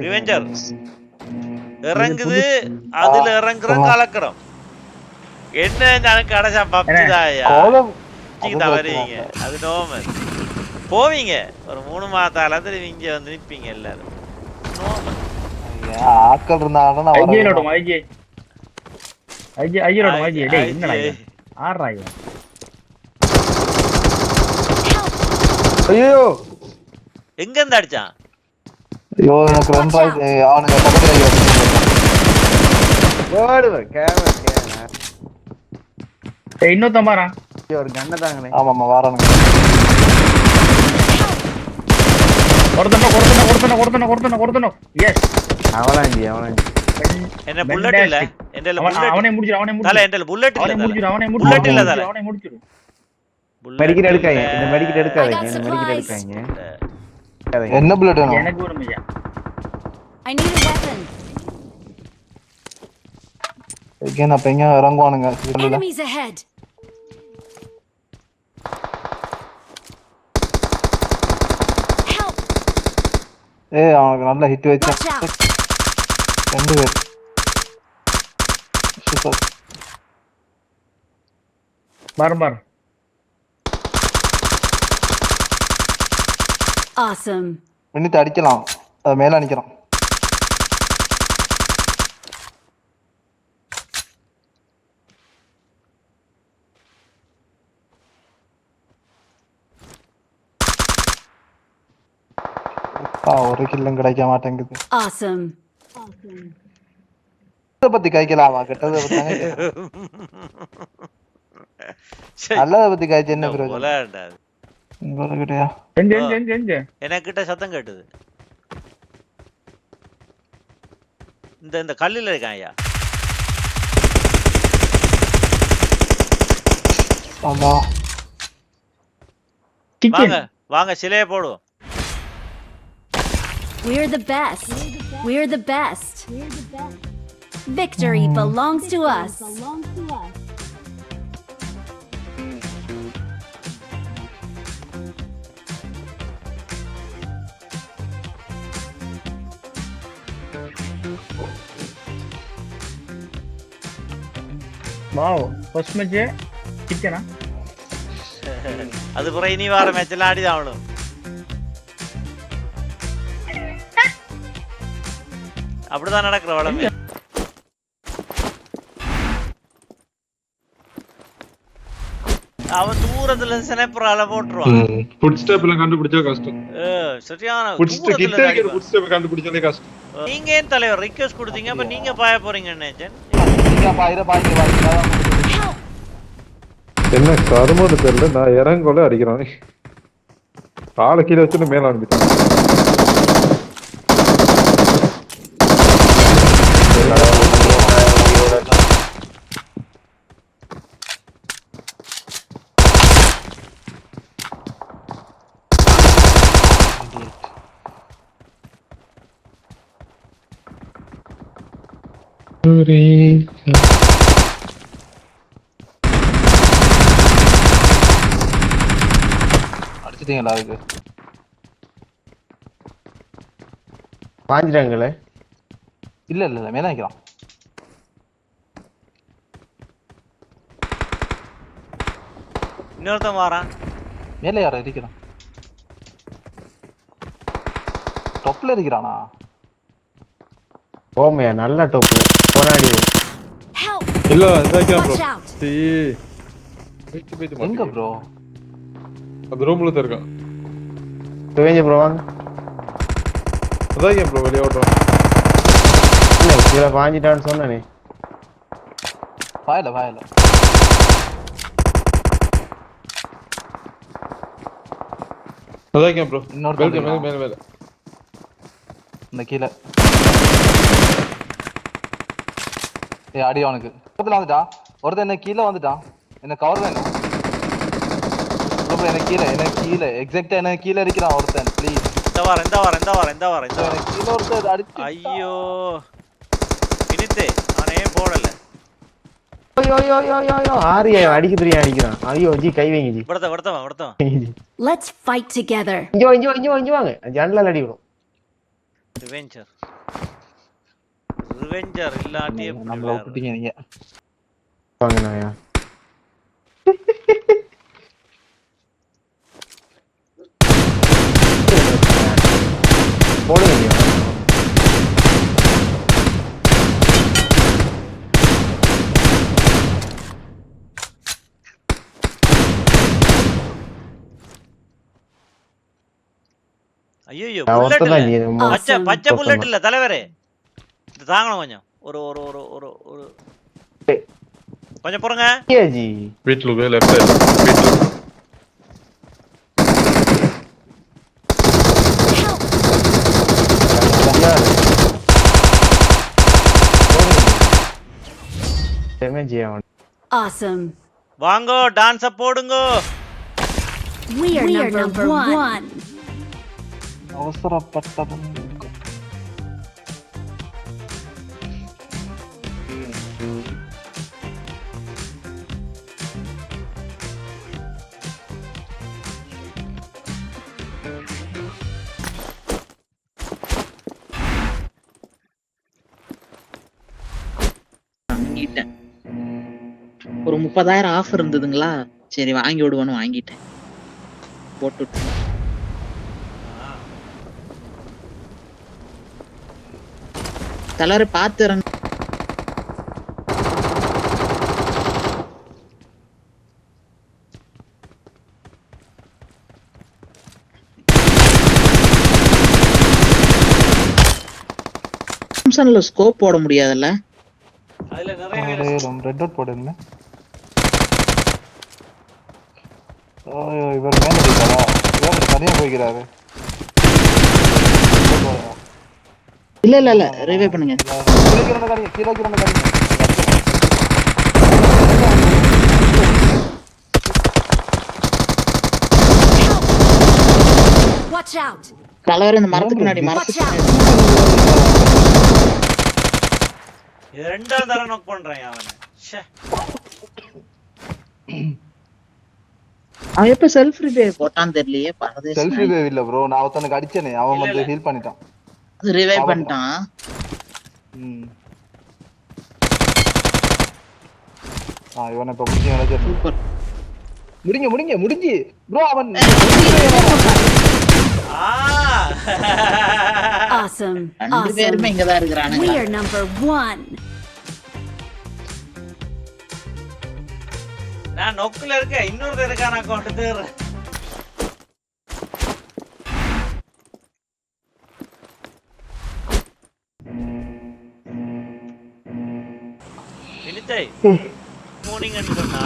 Revenger இறங்குது, அதுல இறங்குற கலக்கிறோம். என்ன எனக்கு கடைசா பப்தாயா வருவீங்க, அது நோமல். போவீங்க ஒரு 3 மாதத்தால இங்க வந்து நிற்பீங்க எல்லாரும். நோமல் ஆட்கள் இருந்தாலும் ஐயோ எங்க இருந்து அடிச்சான்? ஐயோ எனக்கு ரன் ஆயிடுச்சு. அவனுக்கு இன்னொருத்தன் பாரா ஒரு கண்ணை தாங்களே. ஆமாமா வாரானுங்க. கொடுத்தனும் எஸ் அவளாஞ்சி என்ன புல்லட் இல்ல என்டல புல்லட். அவனே முடிச்சிரு என்டல புல்லட் இல்ல. அவனே புல்லட் இல்ல தல. அவனே முடிச்சிரு. மெடிக்கெட் எடுக்காதீங்க. இந்த மெடிக்கெட் எடுக்காதீங்க. இந்த மெடிக்கெட் எடுக்காதீங்க. என்ன புல்லட் வேணும்? எனக்கு வேணும்யா. I need a weapon. எங்க அப்ப எங்க இறங்குவானுங்க? Enemies ahead. Help. ஏய் அவனுக்கு நல்ல ஹிட் வெச்சேன். Watch out. 2 பேர். சூப்பர். பார் Awesome. மினித்து அடிக்கலாம். அது மேல நிக்கிறான். ஒரு கில்லும் கிடைக்க மாட்டேங்குது. Awesome. இத பத்தி கைக்கலாமா? கெட்டத பத்தி நல்லத பத்தி கைச்சு என்ன பிரயோஜனம்? உங்ககிட்டயா? எங்க எனக்கிட்ட சத்தம் கேட்டுது. இந்த கல்லுல இருக்கான் ஐயா. வாங்க வாங்க சிலைய போடுவோம். We're the best. We're the best. Victory belongs to us. Wow first match கிச்சனா அது புற இனி வார மேட்ச்ல ஆடி ஆவணும். அப்படிதான் நடக்குற வளமே. அவன் தூரத்துல ஸ்னைப்பரால போட்டுருவான். ஃபுட் ஸ்டெப் எல்லாம் கண்டுபிடிச்சா கஷ்டம். சரியான ஃபுட் ஸ்டெப் கிட்ட இருக்கிற ஃபுட் ஸ்டெப் கண்டுபிடிச்சதே கஷ்டம். நீங்க ஏன் தலைவர் ரிக்வெஸ்ட் கொடுத்தீங்க? அப்ப நீங்க பாய போறீங்க நினைச்சேன். என்ன கருமோன்னு தெரியல. நான் இறங்கோல அடிக்கிறான். காலை கீழே வச்சுட்டு மேல அனுப்பிட்டான். அடிச்சிட்டீங்களா? அதுக்கு பாஞ்சிட்டாங்களே. இல்ல மேல நிக்கிறான். இன்னொருத்தன் வாரான். மேல யாரோ இருக்கிறான். டொப்ல இருக்கிறானா? ஓமே நல்ல டோப். போனாடி. Help. இல்ல இதாக்கா ப்ரோ. Watch out. எங்க ப்ரோ? அந்த ரூம்ல தான் இருக்கான். ரிவெஞ்ச் ப்ரோ வாங்க. அதாக்கா ப்ரோ வெளிய ஓடுறான். இல்ல கீழ பாஞ்சிட்டான்னு சொன்னனே. வாயில அதாக்கா ப்ரோ. இன்னொரு மேல இந்த கீழ அடி அவனுக்கு பக்கத்துல வந்துட்டான். ஒருத்தன் என்ன கீழே வந்துட்டான். என்ன கவர் வேணும். எனக்கு கீழே எக்ஸாக்ட்டா எனக்கு கீழே இருக்கிறான் ஒருத்தன். ப்ளீஸ் இந்த வார கீழே ஒருத்தன் அடிச்சு. ஐயோ இனித்தே அவனே போடல. ஐயோ ஆரியா அடிக்க தெரியா அடிக்கிறான். ஐயோ ஜி கை வைங்க ஜி. வரதவன் Let's fight together. இங்க வாங்க. ஜன்னல்ல அடி விடும். ரிவெஞ்சர் இல்லாட்டி எப்படி நம்மள விளையாடுறது? விட்டுட்டீங்க நீங்க. வாங்கினாயா போடுங்க ஐயோ நான் புல்லட் ஒருத்தன் இல்ல தான் பச்சை Awesome. பச்சை புல்லட் இல்ல தலைவரே. இது தாங்கணும் கொஞ்சம். ஒரு ஒரு ஒரு ஒரு ஒரு கொஞ்சம் போறங்க. ஜி வீட்டுல போய் லெஃப்ட் சைடு டேமேஜ் அவன் Awesome. வாங்கோ டான்ஸ் போடுங்க. We are number one. அவசரப்பட்டதும் வாங்கிட்டேன். ஒரு 30,000 ஆஃபர் இருந்ததுங்களா, சரி வாங்கி விடுவேன்னு வாங்கிட்டேன். போட்டு தலைவரை பார்த்து இறங்க. ஸ்கோப் போட முடியாதுல்ல. அதுல நிறைய ரெட் டாட் போடுங்க. இவர் மேல இருக்காரா? இவர் தனியா போய்க்கிறாரு. இல்ல ரிவே பண்ணுங்க. கீழே காடி. Watch out. தலைவர் இந்த மரத்துக்கு முன்னாடி Watch மரத்துக்கு out. இது ரெண்டாவது தடவை நோக் பண்றேன் அவனை. ச்சே. அவன் எப்ப செல்ஃப் ரிவே போட்டான்னு தெரியலையே. பரதேசி செல்ஃப் ரிவைவ் இல்ல ப்ரோ, நான் ஒருத்தனுக்கு அடிச்சேனே, அவன் வந்து ஹீல் பண்ணிட்டான். அது ரிவே பண்ணிட்டான். இவனை இப்ப சூப்பர். முடிஞ்சு ப்ரோ அவன் Awesome. ரெண்டு பேருமே இங்கதான் We இருக்கிறானுங்க. are number one. நான் நொக்குல இருக்கேன். இன்னொரு இருக்கான அக்கௌண்ட் தேர்றேன். வினிதை போனீங்கன்னு சொன்னா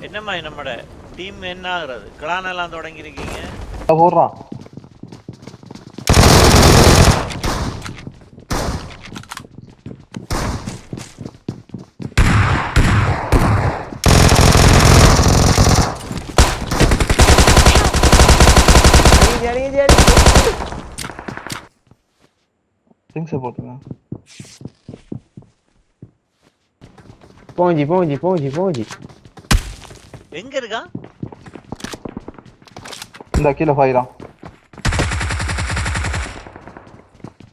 என்னம்மா நம்மட டீம் என்ன ஆகுறது? கிளான் எல்லாம் தொடங்கி இருக்கீங்க. போடுறான். திங்ஸ் போட்டுங்க. போஞ்சி எங்க இருக்கா? இந்த கீழே ஃபைரான்.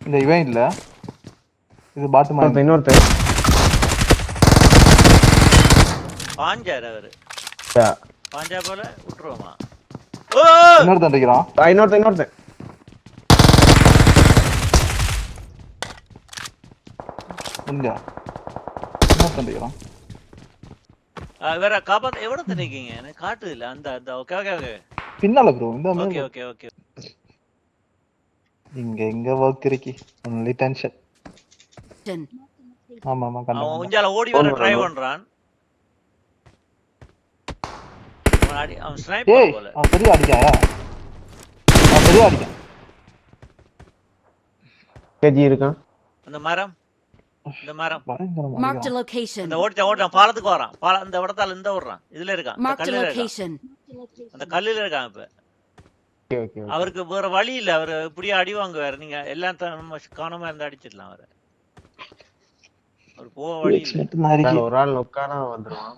இந்த இவன் இல்ல, இது பாட்டுமா. இன்னொருத்தன் பாஞ்சார் அவரு. பாஞ்சா போல விட்டுருவோமா? இன்னொருத்தன் இருக்கிறான். இன்னொருத்தன் முடிஞ்சா இன்னொருத்தன் இருக்கிறான். வேற காப்பாத்த எவ்வளவு தண்ணிக்கீங்க? எனக்கு காட்டுது இல்ல. அந்த அந்த ஓகே ஓகே ஓகே பின்னால ப்ரோ. இந்த ஓகே ஓகே ஓகே. இங்க ஒர்க் இருக்கு. Only tension. ஆமா அவன் உஞ்சால ஓடி வர ட்ரை பண்றான். அவன் ஸ்னைப்பர் போல. அவன் சரியா அடிக்காயா? கேஜி இருக்கான். அந்த மரம் இந்த மரம். Marked a location. இந்த ஓட்டான் பாலத்துக்கு வரான். இந்த இடத்தால இந்த ஓடுறான். இதுல இருக்கான். அந்த Marked a கல்லுல இருக்கான். location. அந்த கல்லுல இருக்கான். இப்ப அவருக்கு வேற வழி இல்ல. அவர் இப்படியே அடி வாங்குவாரு. நீங்க எல்லாம் காணாம இருந்து அடிச்சிடலாம் அவரை. அவர் போக வழி இல்ல. ஒரு ஆள் நொக்கானா வந்துருவான்.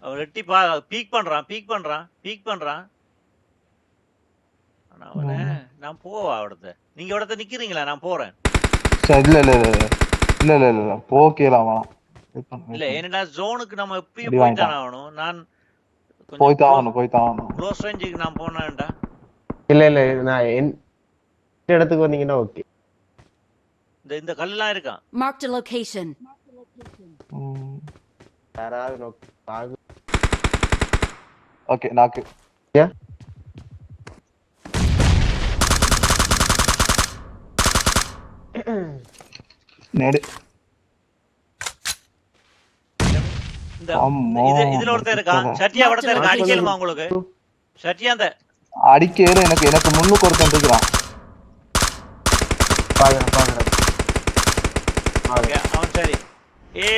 அவர் எட்டி பீக் பண்றான். ஆனா அவனே நான் போவா அவடத்த நீங்க அவடத்த நிக்கிறீங்களா நான் போறேன் சரி இல்ல போகலாம் இல்ல ஏன்னா ஜோனுக்கு நம்ம எப்பயும் அடி வாங்கிட்டான். போய்த்தானே ஆகணும் நான் போய்தான் ஆகணும் க்ளோஸ் ரேஞ்சுக்கு நான் போனேன்டா இல்ல நான் இந்த இடத்துக்கு வந்தீங்கன்னா ஓகே. இந்த கல்லாம் இருக்கான் Marked a location. யாராவது நோக்கு ஓகே நாக்கு Yeah. நேடு இந்த அம்மா, இதுல ஒருத்தன் இருக்கான் சட்டியா ஒருத்தன் இருக்கான் அடிக்கலுமா உங்களுக்கு சட்டியா அந்த அடிக்கல எனக்கு முன்னுக்கு ஒருத்தன் இருக்கிறான். பாக்குறேன் அவன் சரி ஏ